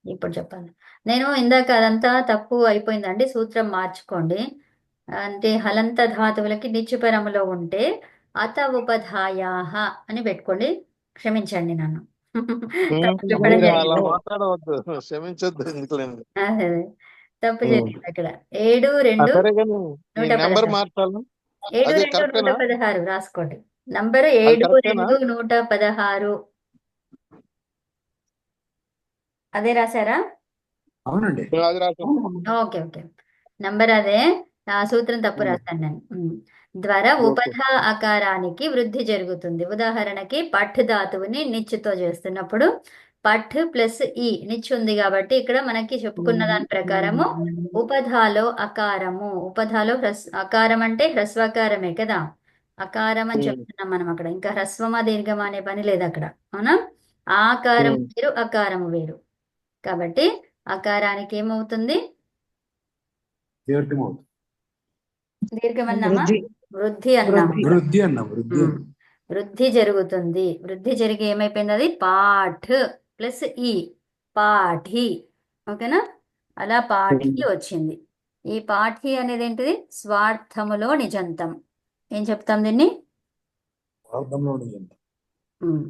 ఇప్పుడు చెప్పాలి. నేను ఇందాక అదంతా తప్పు అయిపోయిందండి. సూత్రం మార్చుకోండి. అంటే హలంత ధాతువులకి నిత్యపరములో ఉంటే అత ఉపధాయాహ అని పెట్టుకోండి. క్షమించండి నన్ను. తప్పు చెప్పడం మీరు అలా జరిగింది. మాట్లాడవద్దు, క్షమించొద్దు ఎందుకులేండి. అదే అదే. తప్పు ఉమ్. జరిగింది అక్కడ. 7, 2, సరే కానీ ఈ నెంబర్ 116. మార్చాలి. 7, అదే 2, కరెక్టేనా? 116 రాసుకోండి. నంబరు అది 7, కరెక్టేనా? 2, 116. అదే రాశారా? అవునండి. అది రాసాం. Okay okay. నంబర్ అదే. ఆ సూత్రం తప్పు రాశాను నేను. ద్వారా ఓకే. ఉపధ అకారానికి వృద్ధి జరుగుతుంది. ఉదాహరణకి పఠ్ ధాతువుని నిచ్చుతో చేస్తున్నప్పుడు పఠ్ ప్లస్ ఈ నిచ్చు ఉంది కాబట్టి ఇక్కడ మనకి చెప్పుకున్న దాని ప్రకారము ఉపధాలో అకారము, ఉపధాలో అకారం అంటే హ్రస్వకారమే కదా. అకారం అని ఉమ్. చెప్తున్నాం మనం అక్కడ. ఇంకా హ్రస్వమా దీర్ఘమా అనే పని లేదు అక్కడ. అవునా? ఆకారం ఉమ్. వేరు, అకారం వేరు. కాబట్టి అకారానికి ఏమవుతుంది? దీర్ఘమవుతుంది. దీర్ఘమన్నామా? వృద్ధి వృద్ధి అన్నాము. వృద్ధి అన్నాం, వృద్ధి ఉమ్. అన్నాం. వృద్ధి జరుగుతుంది. వృద్ధి జరిగి ఏమైపోయింది? అది పాఠ్ ప్లస్ ఈ పాఠి. ఓకేనా? అలా పాఠి వచ్చింది. ఈ పాఠి అనేది ఏంటిది? స్వార్థములో నిజంతం. ఏం చెప్తాం దీన్ని? అర్థంలో నిజంతం. ఉమ్.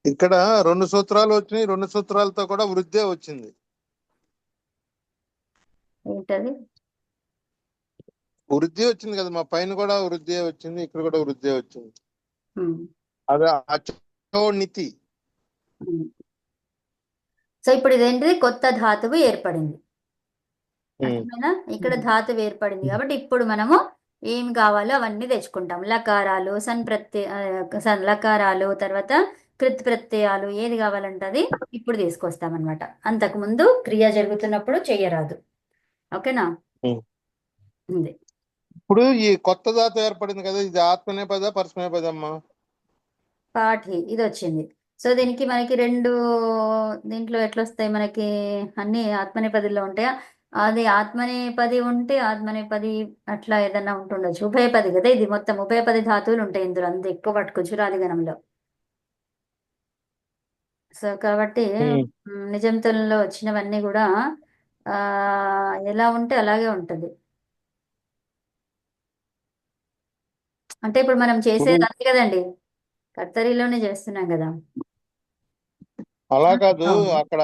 ఇక్కడ 2 సూత్రాలు వచ్చినాయి, 2 సూత్రాలతో కూడా వృద్ధే వచ్చింది. ఏంటది? వృద్ధి వచ్చింది కదా, మా పైన కూడా వృద్ధి వచ్చింది, ఇక్కడ కూడా వృద్ధి వచ్చింది. ఉమ్. అది అచోనితి. ఉమ్. సో ఇప్పుడు ఇదేంటిది? కొత్త ధాతువు ఏర్పడింది. అర్థమైనా? ఇక్కడ ధాతువు ఏర్పడింది కాబట్టి ఇప్పుడు మనము ఏం కావాలో అవన్నీ తెచ్చుకుంటాం. లకారాలు, లకారాలు, తర్వాత కృత్ ప్రత్యయాలు, ఏది కావాలంటే అది ఇప్పుడు తీసుకొస్తాం అనమాట. అంతకు ముందు క్రియ జరుగుతున్నప్పుడు చెయ్యరాదు. ఓకేనా? ఉంది. ఇప్పుడు ఈ కొత్త ధాతు ఏర్పడింది కదా, ఇది ఆత్మనేపద పరస్మనేపదమ్మా? పాఠి ఇది వచ్చింది. సో దీనికి మనకి రెండు, దీంట్లో ఎట్లొస్తాయి మనకి? అన్ని ఆత్మనేపదిలో ఉంటాయా? అది ఆత్మనేపది ఉంటే ఆత్మనేపది అట్లా ఏదన్నా ఉంటుండొచ్చు. ఉభయపది కదా ఇది. మొత్తం ఉభయపది ధాతువులు ఉంటాయి ఇందులో. అంత ఎక్కువ పట్టుకోవచ్చు రాదిగణంలో. సో కాబట్టి నిజంతులలో వచ్చినవన్నీ కూడా ఆ ఎలా ఉంటే అలాగే ఉంటది. అంటే ఇప్పుడు మనం చేసేది అంతే కదండి. కర్తరిలోనే చేస్తున్నాం కదా. అలా కాదు, అవును. అక్కడ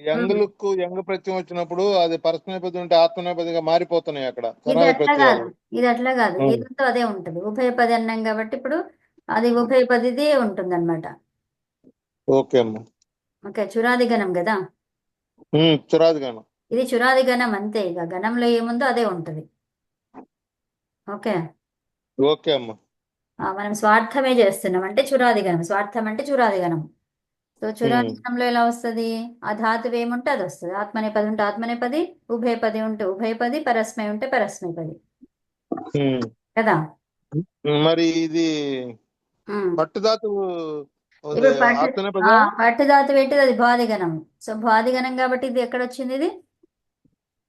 యంగ్ లుక్, యంగ్ ప్రత్యయం వచ్చినప్పుడు అది పరస్మనేపది ఉంటే ఆత్మనేపదిగా మారిపోతున్నాయి అక్కడ ఇది తరాది అట్లా కాదు. ప్రత్యయాలు. ఇది అట్లా కాదు. ఏదంతో అదే ఉంటుంది. ఉభయపది అన్నాం కాబట్టి ఇప్పుడు అది ఉభయపదిదే ఉంటుంది అనమాట. ఓకే అమ్మా. ఓకే. చురాది గణం కదా. చురాది గానం. ఇది చురాది గణం అంతే. ఇక గణంలో ఏముందో అదే ఉంటుంది. ఓకే. ఓకే అమ్మా. మనం స్వార్థమే చేస్తున్నాం అంటే చురాది గణం. స్వార్థం అంటే చురాది గణం. సో చురాది గణంలో ఎలా వస్తుంది? ఆ ధాతువు ఏముంటే అది వస్తుంది. ఆత్మనేపది ఉంటే ఆత్మనేపది, ఉభయపది ఉంటే ఉభయపది, పరస్మై ఉంటే పరస్మైపది కదా. మరి ఇది ఉమ్. పట్టుధాతువు ఇప్పుడు ఆత్మనేపద. పట్టుధాతువు ఏంటిది? అది భ్వాదిగణం. సో భ్వాదిగణం కాబట్టి ఇది ఎక్కడ వచ్చింది? ఇది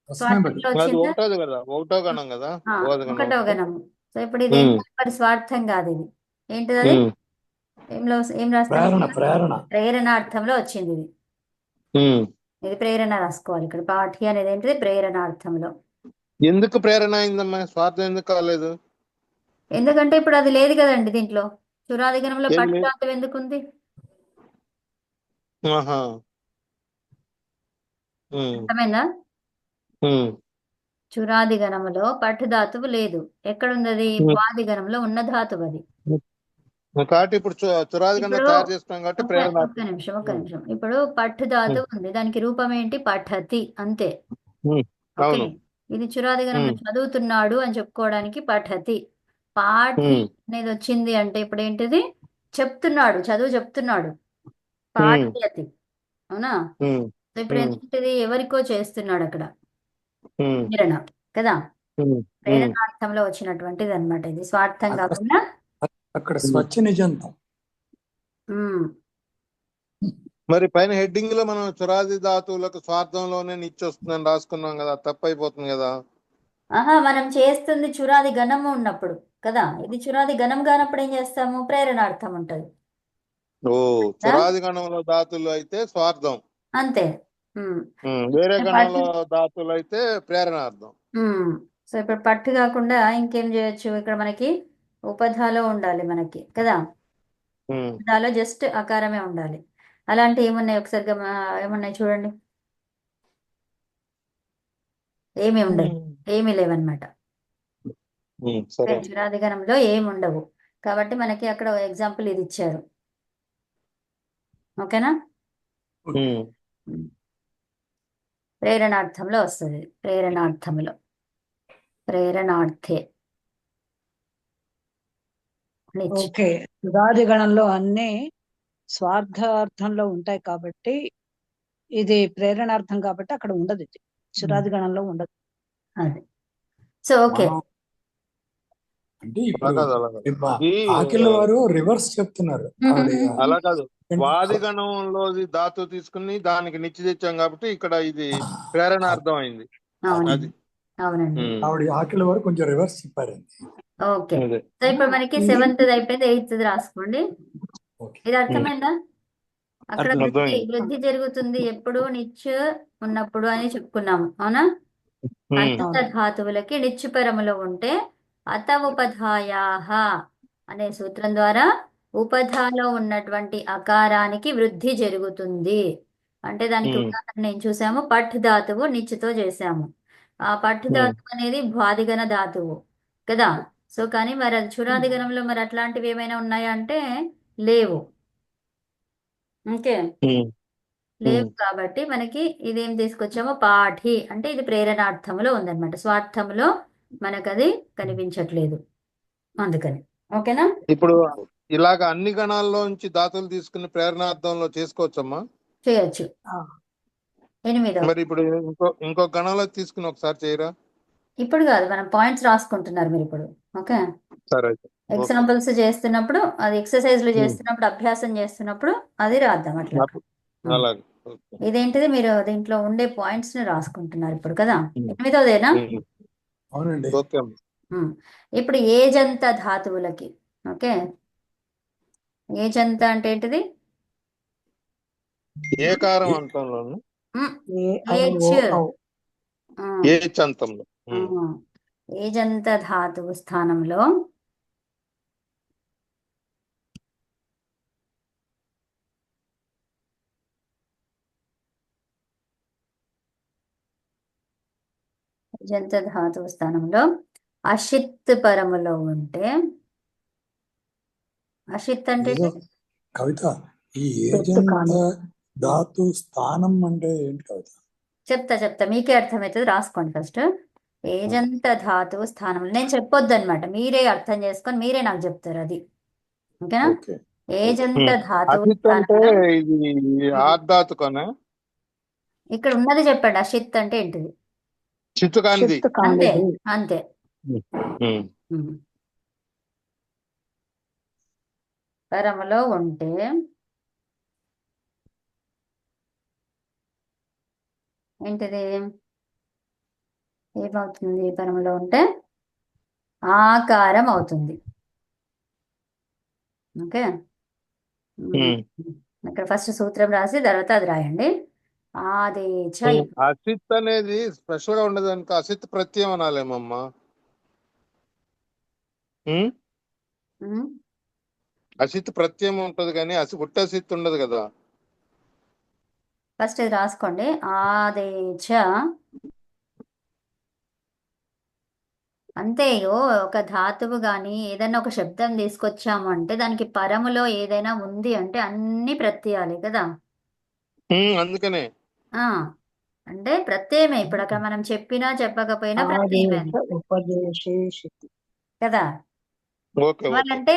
తస్మైపది. స్వార్థంలో అది వచ్చిందా? ఒకటోది కదా, ఒకటో గణం కదా. భోది గణం ఒకటో ఒకటి. గణము. సో ఇప్పుడు ఇది ఏంటి? మరి స్వార్థం కాదు ఇది. ఏంటిది అది? ఏం రాస్తాం ప్రేరణ, ఇక్కడ? ప్రేరణ. ప్రేరణార్థంలో వచ్చింది ఇది. ఇది ప్రేరణ రాసుకోవాలి ఇక్కడ. పాఠి అనేది ఏంటిది? ప్రేరణార్థంలో. ఎందుకు ప్రేరణ అయిందమ్మా? స్వార్థం ఎందుకు కాలేదు? ఎందుకంటే ఇప్పుడు అది లేదు కదండి దీంట్లో. చురాదిగణంలో ఏం లేదు. పట్టుధాతువు ఎందుకుంది? ఆహా. అర్థమైందా? చురాదిగణములో పట్టుధాతువు లేదు. ఎక్కడుంది అది? భ్వాదిగణంలో ఉన్న ధాతువు అది. కాబట్టి ఇప్పుడు చురాది గణం ఇప్పుడు తయారు చేస్తున్నాం కాబట్టి ప్రేరణ. ఒక్క నిమిషం. ఇప్పుడు పఠ్ ధాతువు ఉంది. దానికి రూపం ఏంటి? పఠతి అంతే. ఓకే. అవును. ఇది చురాది గణంలో చదువుతున్నాడు అని చెప్పుకోవడానికి పఠతి. పాఠి అనేది వచ్చింది అంటే ఇప్పుడు ఏంటిది? చెప్తున్నాడు, చదువు చెప్తున్నాడు. పాఠ్యతి. అవునా? సో ఇప్పుడు ఏంటిది? ఎవరికో చేస్తున్నాడు అక్కడ. ప్రేరణ కదా. ప్రేరణార్థంలో వచ్చినటువంటిది అనమాట. ఇది స్వార్థం అక్కడ కాకుండా. అక్కడ స్వచ్ఛ నిజంతం. మరి పైన హెడ్డింగ్ లో మనం చురాది ధాతువులకు స్వార్థంలోనే నిచ్చి వస్తుందని రాసుకున్నాం కదా, తప్పు అయిపోతుంది కదా. మనం చేస్తుంది చురాది గణము ఉన్నప్పుడు కదా. ఇది చురాది గణం కానప్పుడు ఏం చేస్తాము? ప్రేరణార్థం ఉంటుంది. ఓ కదా? చురాది గణంలో ధాతులు అయితే స్వార్థం. అంతే. ఉమ్. వేరే పట్టు గణంలో ధాతులు అయితే ప్రేరణార్థం. సో ఇప్పుడు పట్టు కాకుండా ఇంకేం చేయొచ్చు ఇక్కడ మనకి ఉపధాలో ఉండాలి మనకి కదా. ఉమ్. దాలో జస్ట్ అకారమే ఉండాలి. అలాంటి ఏమున్నాయి ఒకసారి ఏమున్నాయి చూడండి. ఏమి ఉండదు, ఏమీ లేవన్నమాట. సరే. చురాదిగణంలో ఏమి ఉండవు కాబట్టి మనకి అక్కడ ఎగ్జాంపుల్ ఇది ఇచ్చారు. ఓకేనా. ఉమ్. ప్రేరణార్థంలో వస్తుంది. ప్రేరణార్థే నిచ్. ఓకే. యుగాది గణంలో అన్ని స్వార్థార్థంలో ఉంటాయి కాబట్టి ఇది ప్రేరణార్థం కాబట్టి అక్కడ ఉండదు. ఇది చురాది గణంలో ఉండదు. అది సో ఓకే. మనం అంటే ఇప్పుడు అలా కాదు, అలా కాదు. ఈ ఆకిల్ వారు రివర్స్ చెప్తున్నారు. ఆవిడ అలా కాదు, వాది గణంలో ధాతు తీసుకుని దానికి నిచ్చి తెచ్చాం కాబట్టి ఇక్కడ ఇది ప్రేరణార్థం అయింది. అవునండి, అది అవునండి. ఆవిడ ఆకిల్ వారు కొంచెం రివర్స్ చెప్పారండి. ఓకే. అదే. సో ఇప్పుడు మనకి 7th అయిపోయింది, 8th రాసుకోండి. ఓకే. ఇది అర్థమైందా? అక్కడ అర్థమైంది. వృద్ధి జరుగుతుంది ఎప్పుడు నిచ్చు ఉన్నప్పుడు అని చెప్పుకున్నాము, అవునా. అంత ధాతువులకి నిచ్చు పరములో ఉంటే అత ఉపధాయాహ అనే సూత్రం ద్వారా ఉపధాలో ఉన్నటువంటి అకారానికి వృద్ధి జరుగుతుంది. అంటే దానికి ఉదాహరణ ఏం చూసాము, పఠ్ ధాతువు నిచ్చుతో చేసాము. ఆ పఠ్ ధాతువు అనేది భ్వాదిగణ ధాతువు కదా. సో కానీ మరి అది చురాదిగణంలో మరి అట్లాంటివి ఏమైనా ఉన్నాయా అంటే లేవు. ఓకే, లేవు కాబట్టి మనకి ఇదేం తీసుకొచ్చామో పాఠి అంటే ఇది ప్రేరణార్థములో ఉందన్నమాట. స్వార్థములో మనకు అది కనిపించట్లేదు అందుకని. ఓకేనా. ఇప్పుడు ఇలాగ అన్ని గణాల్లోంచి ధాతులు తీసుకుని ప్రేరణార్థంలో చేసుకోవచ్చమ్మా? చేయొచ్చు. 8వ మరి ఇప్పుడు ఇంకో గణంలో తీసుకుని ఒకసారి చేయరా? ఇప్పుడు కాదు, మనం పాయింట్స్ రాసుకుంటున్నారు మీరు ఇప్పుడు. ఓకే, సరే. ఎగ్జాంపుల్స్ చేస్తున్నప్పుడు అది ఎక్సర్సైజ్లు చేస్తున్నప్పుడు అభ్యాసం చేస్తున్నప్పుడు అది రాద్దాం అట్లా. అలాగే. ఇదేంటిది మీరు దీంట్లో ఉండే పాయింట్స్ ని రాసుకుంటున్నారు ఇప్పుడు కదా. 8వదేనా. అవునండి. ఓకే అమ్మా. ఇప్పుడు ఏజంత ధాతువులకి. ఓకే, ఏజంత అంటే ఏంటిది? ఏకారం అంతంలోను ఏజ్. ఏచ్ అంతంలో ఏజంత ధాతువు స్థానంలో ఏజంత ధాతువు స్థానంలో అషిత్ పరములో ఉంటే, అషిత్ అంటే కవిత, ఈ ఏజంత ధాతు స్థానం అంటే ఏంటి కవిత? చెప్తా మీకే అర్థమవుతుంది, రాసుకోండి ఫస్ట్. ఏజంత ధాతువు స్థానంలో నేను చెప్పొద్దు అనమాట, మీరే అర్థం చేసుకొని మీరే నాకు చెప్తారు అది. ఓకేనా. ఓకే. ఏజంత ధాతువు అసిత్ అంటే స్థానంలో ఇది ఆర్ధాతుకనా? ఇక్కడ ఉన్నది చెప్పండి. అషిత్ అంటే ఏంటిది? చిత్తు కానిది. అంతే అంతే. పరములో ఉంటే ఏంటిది? ఏమవుతుంది? పరములో ఉంటే ఆకారం అవుతుంది. ఓకే, ఇక్కడ ఫస్ట్ సూత్రం రాసి తర్వాత అది రాయండి. ఆదేచ. అసిత్ అనేది స్పెషల్ గా ఉండదు అనుకో, అసిత్ ప్రత్యయం అనాలేమమ్మా. అసిత్ ప్రత్యయం ఉంటది కానీ ఉట్టసిత్ ఉండదు కదా. ఫస్ట్ ఇది రాసుకోండి. ఆదేచ అంతే. ఒక ధాతువు గాని ఏదైనా ఒక శబ్దం తీసుకొచ్చాము అంటే దానికి పరములో ఏదైనా ఉంది అంటే అన్ని ప్రత్యయాలే కదా. అందుకనే అంటే ప్రత్యయమే. ఇప్పుడు అక్కడ మనం చెప్పినా చెప్పకపోయినా ప్రత్యయమే కదా. అంటే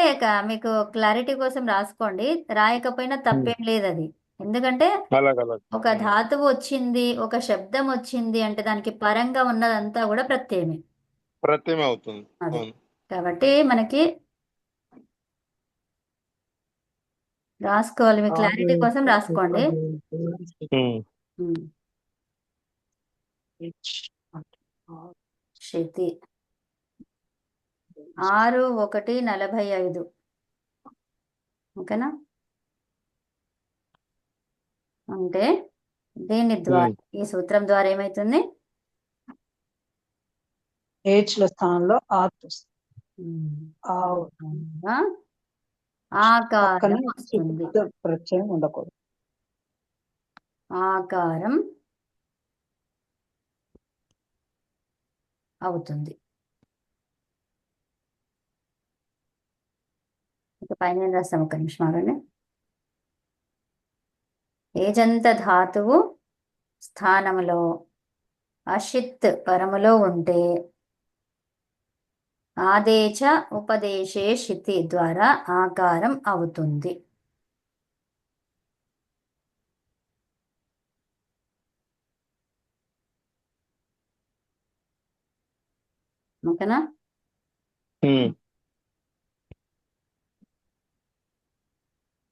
మీకు క్లారిటీ కోసం రాసుకోండి, రాయకపోయినా తప్పేం లేదు అది. ఎందుకంటే ఒక ధాతువు వచ్చింది, ఒక శబ్దం వచ్చింది అంటే దానికి పరంగా ఉన్నదంతా కూడా ప్రత్యయమే అవుతుంది. కాబట్టి మనకి రాసుకోవాలి, మీ క్లారిటీ కోసం రాసుకోండి. శృతి 6:1:45. ఓకేనా. అంటే దీని ద్వారా ఈ సూత్రం ద్వారా ఏమైతుంది? ఏచ్ల స్థానంలో ఆత్ వస్తుంది. ఆ ఆ, ఆకారం పక్కన వస్తుంది. శుద్ధ ప్రత్యయం ఉండకూడదు. ఆకారం అవుతుంది. ఇక పైన ఏం రాస్తాం? ఒక నిమిషం ఆగండి. ఏజంత ధాతువు స్థానములో అషిత్ పరములో ఉంటే ఆదేశ ఉపదేశే షితి ద్వారా ఆకారం అవుతుంది. ఓకేనా?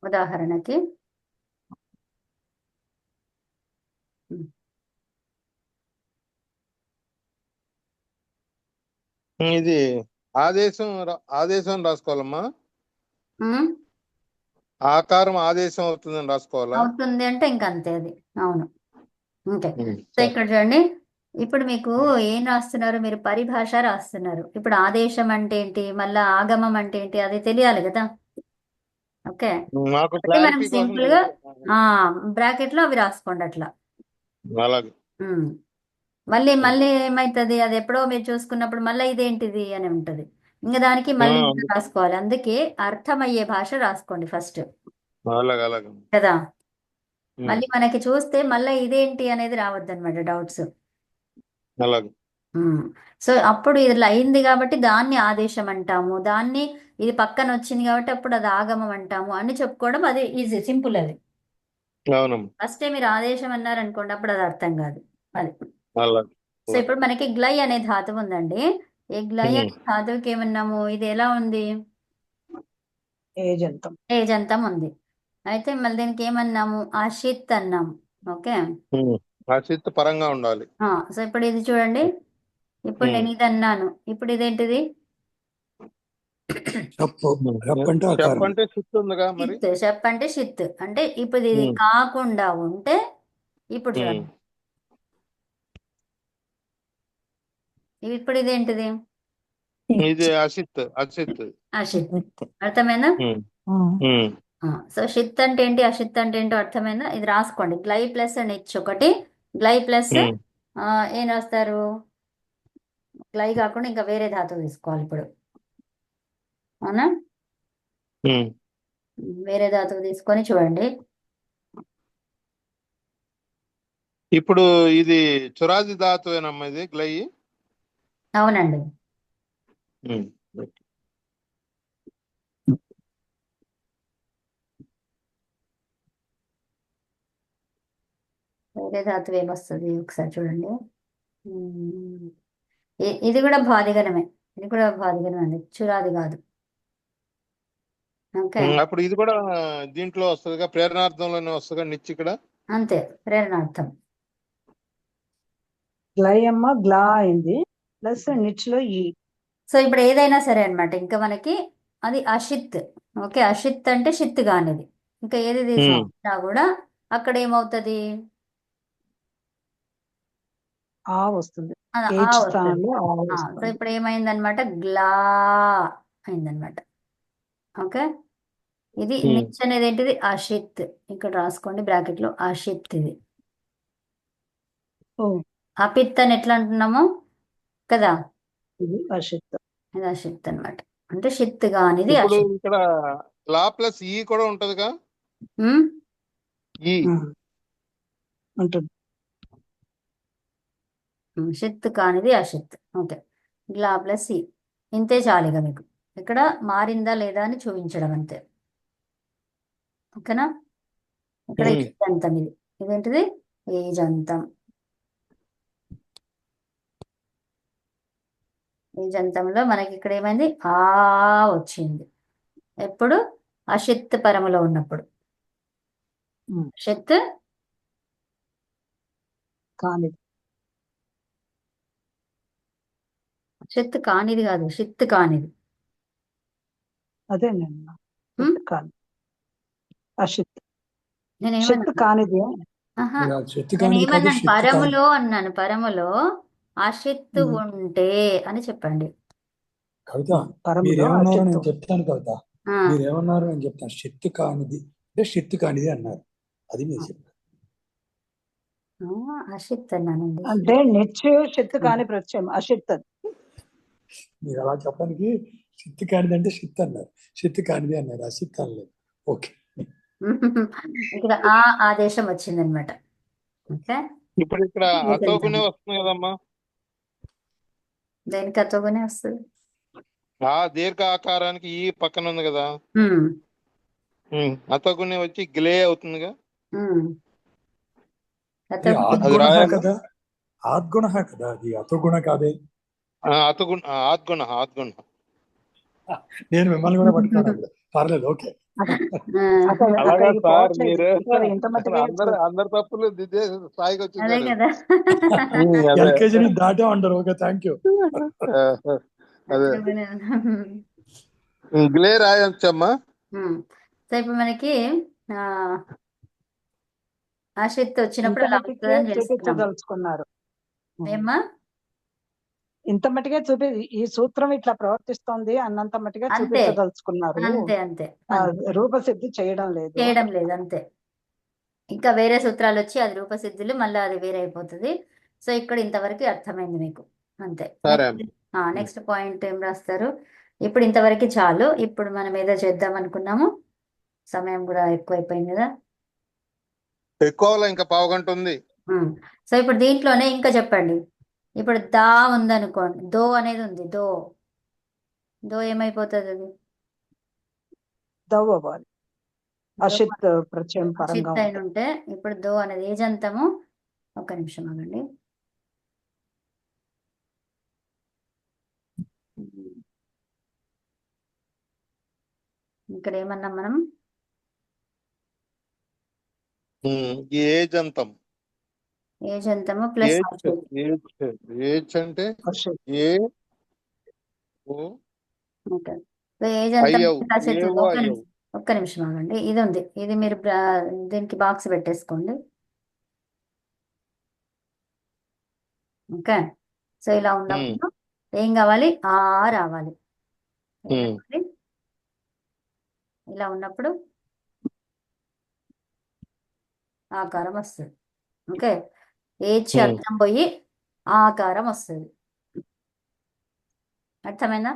ఉదాహరణకి ఇది ఆదేశం రాసుకోవాలమ్మా. ఉమ్, ఆకారం ఆదేశం అవుతుందని రాసుకోవాలా? అవుతుంది అంటే ఇంకంతే అది. అవును. ఓకే. సో సరే. ఇక్కడ చూడండి, ఇప్పుడు మీకు ఏం రాస్తున్నారు? మీరు పరిభాష రాస్తున్నారు. ఇప్పుడు ఆదేశం అంటే ఏంటి, మళ్ళా ఆగమం అంటే ఏంటి, అది తెలియాలి కదా. ఓకే. మాకు కాబట్టి మనం క్లారిటీ కోసం సింపుల్ గా బ్రాకెట్ లో అవి రాసుకోండి అట్లా. అలాగే. ఉమ్. మళ్ళీ ఏమైతుంది, అది ఎప్పుడో మీరు చూసుకున్నప్పుడు మళ్ళీ ఇదేంటిది అని ఉంటది. ఇంకా దానికి మళ్ళీ ఇంకా రాసుకోవాలి. అందుకే అర్థమయ్యే భాష రాసుకోండి ఫస్ట్ అలాగే అలాగే. కదా. మళ్ళీ మనకి చూస్తే మళ్ళీ ఇదేంటి అనేది రావద్దు అనమాట డౌట్స్. అలాగే. సో అప్పుడు ఇది అయింది కాబట్టి దాన్ని ఆదేశం అంటాము, దాన్ని ఇది పక్కన వచ్చింది కాబట్టి అప్పుడు అది ఆగమం అంటాము అని చెప్పుకోవడం అది ఈజీ, సింపుల్. అది అవునమ్మా. ఫస్టే మీరు ఆదేశం అన్నారనుకోండి అప్పుడు అది అర్థం కాదు. అది అలాగే. సో ఇప్పుడు మనకి గ్లై అనే ధాతువు ఉందండి. ఈ గ్లై అనే ధాతువుకి ఏమన్నాము? ఇది ఎలా ఉంది? ఏజంతం. ఏజంతం ఉంది. అయితే మళ్ళీ దీనికి ఏమన్నాము? ఆషిత్ అన్నాము. ఓకే. అచిత్ పరంగా ఉండాలి. సో ఇప్పుడు ఇది చూడండి, ఇప్పుడు నేను ఇది అన్నాను, ఇప్పుడు ఇదేంటిది? చెప్పు చెప్పంటే ఆకారం. చెప్పంటే చిత్ ఉందిగా మరి. షిత్. షప్ అంటే షిత్ అంటే ఇప్పుడు ఇది కాకుండా ఉంటే ఇప్పుడు చూడండి, ఇప్పుడు ఇదేంటిది? ఇది అసిత్. అసిత్. అషిత్. అర్థమైందా? సో షిత్ అంటే ఏంటి, అషిత్ అంటే ఏంటో అర్థమైందా? ఇది రాసుకోండి. గ్లై ప్లస్ నిచ్ ఒకటి, గ్లై ప్లస్ ఏం రాస్తారు? గ్లై కాకుండా ఇంకా వేరే ధాతువు తీసుకోవాలి ఇప్పుడు. అవునా? వేరే ధాతువు తీసుకొని చూడండి. ఇప్పుడు ఇది చురాది ధాతువేనమ్మా ఇది గ్లై? అవునండి. వేరే ధాతువు ఏమొస్తుంది ఒకసారి చూడండి. ఇది కూడా భాదిగణమే. ఇది కూడా భాదిగణమే అండి, చురాది కాదు. ఓకే. అప్పుడు ఇది కూడా దీంట్లో వస్తుందిగా, ప్రేరణార్థంలోనే వస్తుందిగా నిచ్ ఇక్కడ. అంతే, ప్రేరణార్థం. గ్లై అమ్మ గ్లా అయింది ప్లస్ నిచ్ లో ఈ. సో ఇప్పుడు ఏదైనా సరే అన్నమాట, ఇంకా మనకి అది అషిత్. ఓకే. అషిత్ అంటే షిత్ కానిది. ఇంకా ఏది తీసుకున్నా కూడా అక్కడ ఏమవుతుంది? ఆ వస్తుంది. ఆ ఏజ్ వస్తుంది. స్థానంలో ఆ సో వస్తుంది. ఇప్పుడు ఏమైందనమాట? గ్లా అయిందనమాట. ఓకే. ఇది నిచ్ అనేది ఏంటిది? అషిత్. ఇక్కడ రాసుకోండి బ్రాకెట్ లో, అషిత్. ఇది ఓ, అపిత్ అని ఎట్లా అంటున్నాము కదా, ఇది అషిత్. ఇది అషిత్ అనమాట. అంటే షిత్ కానిది ఇప్పుడు అషిత్. ఇక్కడ లా ప్లస్ ఈ కూడా ఉంటదిగా. ఉమ్, ఈ ఉంటుంది. షిత్ కానిది అషిత్. ఓకే. గ్లా ప్లస్ ఈ, ఇంతే చాలిగా మీకు. ఇక్కడ మారిందా లేదా అని చూపించడం అంతే. ఓకేనా? ఇక్కడ ఏజంతం. ఇది ఇదేంటిది? ఏజంతం. ఏజంతంలో మనకి ఇక్కడ ఏమైంది? ఆ వచ్చింది. ఎప్పుడు? అషిత్ పరములో ఉన్నప్పుడు. షిత్ కానిది. షిత్ కానిది కాదు, షిత్ కానిది. అదే నేను కాని అషిత్. షిత్ నేనేమన్నాను కానిది ఆహా మీరు అది శక్తి కానిది కాదు, నేనేమన్నాను శక్తి కాని. పరములో అన్నాను పరములో అషిత్తు ఉంటే అని చెప్పండి. కవిత పరములో మీరేమన్నారో నేను అచిత్తు. చెప్తాను కవిత. ఆ మీరేమన్నారో నేను చెప్తాను. శక్తి కానిది అంటే శక్తి కానిది అన్నారు. అది మీరు చెప్పారు. అషిత్ అన్నానండి. అంటే నిత్య షిత్ కాని ప్రత్యయం అషిత్ అది. మీరు అలా చెప్పడానికి శక్తి కానిది అంటే శక్తి అన్నారు, శక్తి కానిది అన్నారు, అశక్తి అనలేదు. ఓకే. ఇక్కడ ఆదేశం వచ్చిందనమాట. ఓకే ఇప్పుడు ఇక్కడ అతోగునే వస్తుంది కదమ్మా. దేనికి అతోగునే వస్తుంది. ఆ దీర్ఘ ఆకారానికి ఈ పక్కన ఉంది కదా, అతోగునే వచ్చి గ్లే అవుతుందిగా. అది అది ఆద్గుణ రాయాలా? కదా, ఆద్గుణ కదా, అది అతోగుణ కాదే. అతగుణ ఆద్గుణ ఆద్గుణ. నేను మిమ్మల్ని కూడా పట్టుకున్నాను అప్పుడు. పర్లేదు, ఓకే. అక్కడ అలాగా అక్కడికి సార్, పోవట్లేదు. మీరు ఇక్కడ ఇంత మట్టుకే అందరు తప్పులు దిద్దే స్థాయికి అదే వచ్చేసారు. కదా. అదే ఎల్కేజీని దాటే ఉంటారు. Okay, thank you. అదే అతోగునే గ్లే రాయొచ్చమ్మా. సో ఇప్పుడు మనకి అషిత్ వచ్చినప్పుడు ఇంత అలా మట్టుకే అవుతుందని తెలుసుకున్నాము. చూపించదలుచుకున్నారు. ఏమ్మా ఇంత మట్టుకే ఈ సూత్రం ఇట్లా ప్రవర్తిస్తోంది అన్నంత మట్టుగా అంతే చూపించదలుచుకున్నారు. అంతే అంతే ఆ, అంతే రూపసిద్ధి చేయడం లేదు. చేయడం లేదు అంతే. ఇంకా వేరే సూత్రాలు వచ్చి అది రూపసిద్ధులు మళ్ళీ అది వేరే అయిపోతుంది. సో ఇక్కడ ఇంతవరకు అర్థమైంది మీకు అంతే. సరే. నెక్స్ట్ పాయింట్ ఏం రాస్తారు. ఇప్పుడు ఇంతవరకు చాలు. ఇప్పుడు మనం ఏదో చేద్దాం అనుకున్నాము. సమయం కూడా ఎక్కువైపోయింది కదా. ఎక్కువ ఇంకా పావు గంట ఉంది. సో ఇప్పుడు దీంట్లోనే ఇంకా చెప్పండి. ఇప్పుడు దా ఉందనుకోండి, దో అనేది ఉంది. దో దో ఏమైపోతుంది అది? దవ్ అవ్వాలి. దో అషిత్ ప్రత్యయం పరంగా అషిత్ అయిన ఉంటుంది. ఉంటే ఇప్పుడు దో అనేది ఏజంతము. ఒక్క నిమిషం ఆగండి. ఇక్కడ ఏమన్నాం మనం? ఏజంతం. ఏజంతము ప్లస్ ఏజ్ అంటే అషిత్ ఏ ఓ ఓకే. సో ఏజంతం అయ్యవు ప్లస్ ఏవో అయ్యవు. ఒక్క నిమిషం ఆగండి. ఇది ఉంది, ఇది మీరు దీనికి బాక్స్ పెట్టేసుకోండి. ఓకే. సో ఇలా ఉన్నప్పుడు ఏం కావాలి? రావాలి. ఏం కావాలి? ఇలా ఉన్నప్పుడు ఆకారం వస్తుంది. ఓకే. ఏచి అర్థం పోయి ఆకారం వస్తుంది. అర్థమైందా?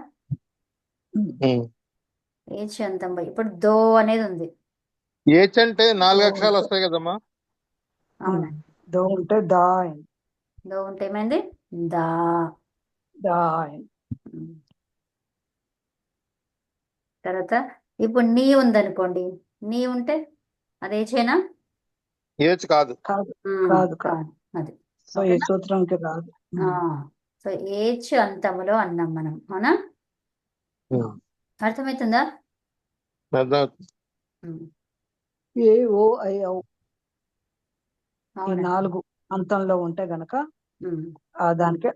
ఏచి అంతం పోయి ఇప్పుడు దో అనేది ఉంది. ఏచ్ అంటే 4 అక్షరాలు వస్తాయి కదమ్మా. అవునా? దో ఉంటే దా అయింది. దో ఉంటే ఏమైంది? దా. దా అయింది. తర్వాత ఇప్పుడు నీ ఉందనుకోండి, నీ ఉంటే అది ఏచేనా? ఏచ్ కాదు. కాదు కాదు కాదు. కాదు. అది సో ఈ సూత్రంకి రాదు. సో ఏచ్ అంతములో అన్నాం మనం, అవునా? అర్థమవుతుందా? ఏ ఓ ఐ ఔ ఈ అవునా? 4 అంతంలో ఉంటే గనక దానికి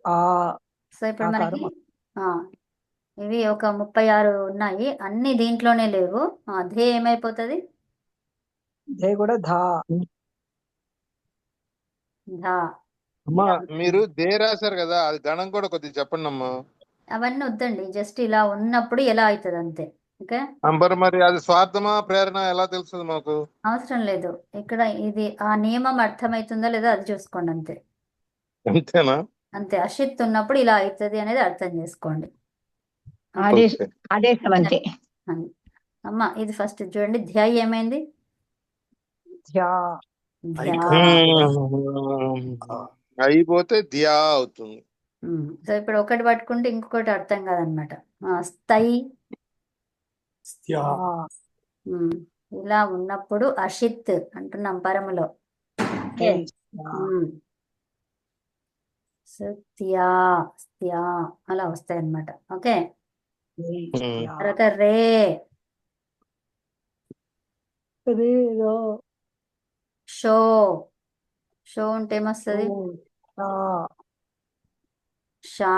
సో ఇప్పుడు ఆకారం మనకి ఇవి ఒక 36 ఉన్నాయి. అన్ని దీంట్లోనే లేవు. ధే ఏమైపోతుంది? దే కూడా ధా. ధా. అమ్మా మీరు దే రాశారు కదా, అది గణం కూడా కొద్దిగా చెప్పండి అమ్మా. అవన్నీ వద్దండి, జస్ట్ ఇలా ఉన్నప్పుడు ఎలా అవుతుంది అంతే. ఓకే. మరి అది స్వార్థమా ప్రేరణ ఎలా తెలుస్తుంది మాకు? అవసరం లేదు. ఇక్కడ ఇది ఆ నియమం అర్థమవుతుందా లేదా అది చూసుకోండి అంతే. అంతేనా? అంతే. అషిత్ ఉన్నప్పుడు ఇలా అవుతుంది అనేది అర్థం చేసుకోండి. ఆదేశం అంతే. అమ్మ ఇది ఫస్ట్ చూడండి. ధ్యాయ ఏమైంది? ధ్యా. అయిపోతే ధ్యా అవుతుంది. సో ఇప్పుడు ఒకటి పట్టుకుంటే ఇంకొకటి అర్థం కాదనమాట. స్థై ఇలా ఉన్నప్పుడు అషిత్ అంటున్నాం పరములో. త్యా త్యా అలా వస్తాయి అన్నమాట. ఓకే. తర్వాత రే షో. షో ఉంటే ఏమొస్తుంది? షా.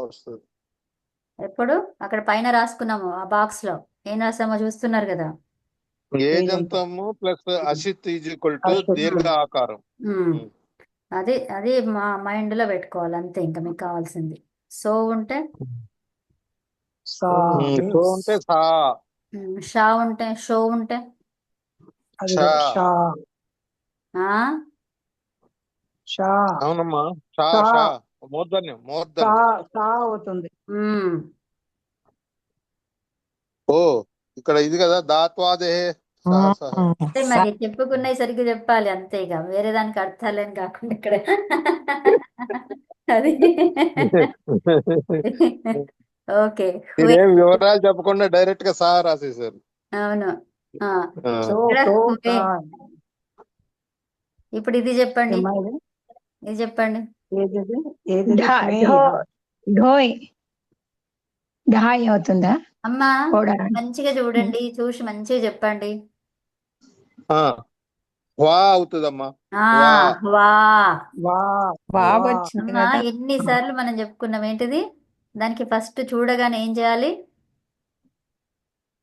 వస్తుంది. ఎప్పుడు అక్కడ పైన రాసుకున్నాము ఆ బాక్స్ లో ఏం రాసామో చూస్తున్నారు కదా. ఏజంతము ప్లస్ అసిత్ ఈజ్ ఈక్వల్ టు అసిత్. దీర్ఘ ఆకారం. ఉమ్. అది మా మైండ్ లో పెట్టుకోవాలి అంతే, ఇంకా మీకు కావాల్సింది. సో ఉంటే సా సో ఉంటే సా, షా ఉంటే, షో ఉంటే అది షా. షా ఆ షా అవునమ్మా, షా షా షా మూర్ధన్యం షా మూర్ధన్యం. షా అవుతుంది. ఉమ్. ఓ ఇక్కడ ఇది కదా దాత్వాదే సహ సహ. అంటే మరి చెప్పుకున్నవి సరిగ్గా చెప్పాలి అంతే, ఇక వేరే దానికి అర్థాలేం కాకుండా ఇక్కడ అది ఓకే. ఇదేం వివరాలు చెప్పకుండా డైరెక్ట్ గా సహా రాసేసారు. అవును. ఆ, ఆ. సో ఇక్కడ సో హువే. షా. ఇప్పుడు ఇది చెప్పండి, ఏమ్మా ఇది? ఇది చెప్పండి. ఏది ఇది? ఏది ఇది? ఢ మే. ఢో ఢోయ్ ఢాయ్ అవుతుందా అమ్మా కూడా? మంచిగా చూడండి, చూసి మంచిగా చెప్పండి. ఆ. వా అవుతుందమ్మా, ఆ వా. వా. వా వావ్ వా. వచ్చింది అమ్మా కదా. ఎన్నిసార్లు మనం చెప్పుకున్నాం ఏంటిది, దానికి ఫస్ట్ చూడగానే ఏం చేయాలి,